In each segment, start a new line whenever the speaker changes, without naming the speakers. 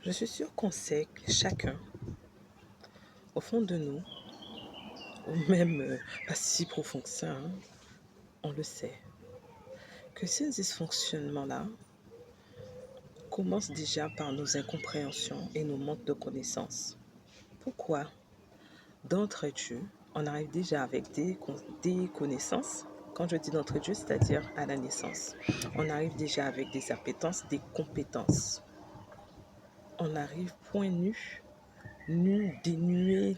Je suis sûre qu'on sait que chacun, au fond de nous, ou même pas si profond que ça, hein, on le sait, que ces dysfonctionnements-là commencent déjà par nos incompréhensions et nos manques de connaissances. Pourquoi, d'entrée de jeu, on arrive déjà avec des connaissances? Quand je dis d'entrée de jeu, c'est-à-dire à la naissance. On arrive déjà avec des appétences, des compétences. On arrive point nu, dénué,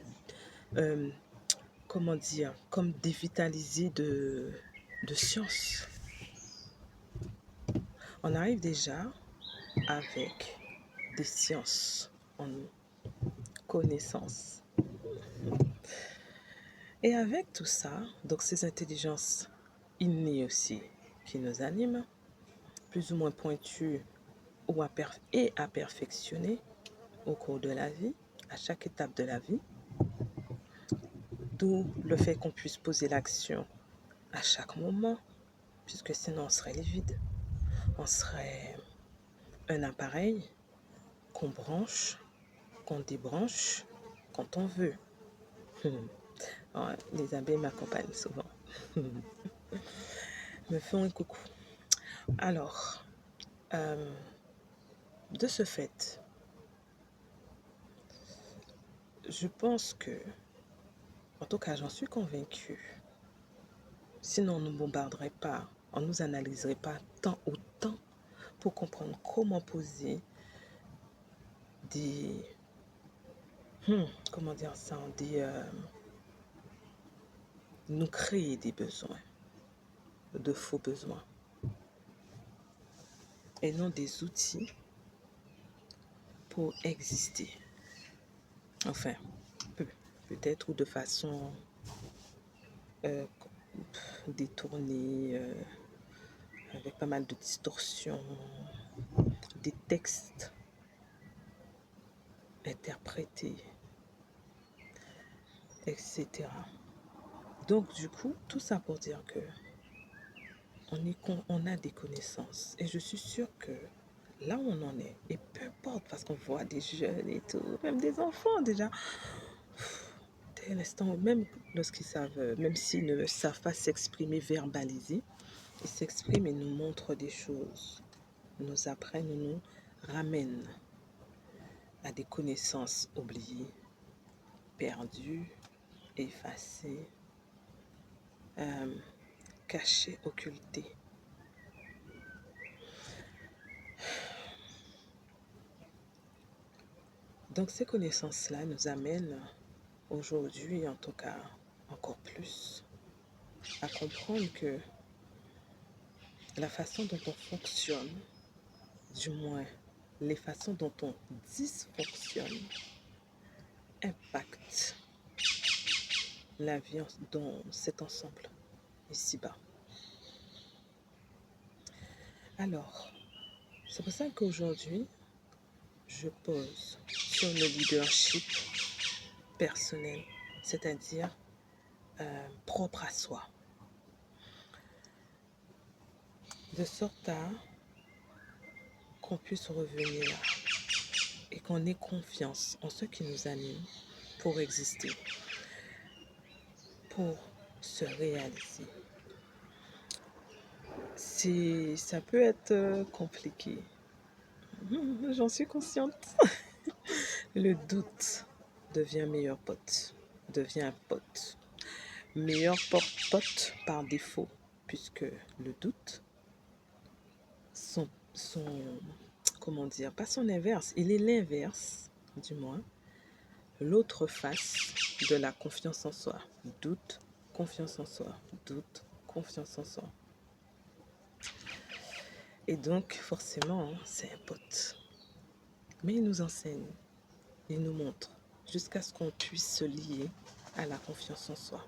euh, comment dire, comme dévitalisé de science. On arrive déjà avec des sciences en nous, connaissances. Et avec tout ça, donc ces intelligences innées aussi qui nous animent, plus ou moins pointues et à perfectionner au cours de la vie, à chaque étape de la vie, d'où le fait qu'on puisse poser l'action à chaque moment, puisque sinon on serait livide. On serait un appareil qu'on branche, qu'on débranche quand on veut. Ouais, les abeilles m'accompagnent souvent. Me font un coucou. Alors, de ce fait, je pense que, en tout cas j'en suis convaincue, sinon on ne nous bombarderait pas, on ne nous analyserait pas tant autant pour comprendre comment poser des... comment dire ça, nous créer des besoins, de faux besoins, et non des outils pour exister. Enfin, peut-être ou de façon euh, détournée, avec pas mal de distorsions, des textes interprétés, etc. Donc du coup, tout ça pour dire que on a des connaissances. Et je suis sûre que là où on en est, et peu importe, parce qu'on voit des jeunes et tout, même des enfants déjà, dès l'instant, même lorsqu'ils savent, même s'ils ne savent pas s'exprimer, verbaliser, ils s'expriment et nous montrent des choses, nous apprennent, nous ramènent à des connaissances oubliées, perdues, effacées, cachées, occultées. Donc ces connaissances-là nous amènent aujourd'hui, en tout cas encore plus, à comprendre que la façon dont on fonctionne, du moins les façons dont on dysfonctionne, impactent la vie dans cet ensemble ici-bas. Alors, c'est pour ça qu'aujourd'hui, je pose sur le leadership personnel, c'est-à-dire propre à soi, de sorte à qu'on puisse revenir et qu'on ait confiance en ce qui nous anime pour exister, pour se réaliser. Ça peut être compliqué, j'en suis consciente. Le doute devient meilleur pote, devient un pote. Meilleur pote par défaut, puisque le doute, son comment dire, pas son inverse, il est l'inverse, du moins, l'autre face de la confiance en soi. Doute, confiance en soi. Doute, confiance en soi. Et donc, forcément, c'est un pote. Mais il nous enseigne, il nous montre, jusqu'à ce qu'on puisse se lier à la confiance en soi.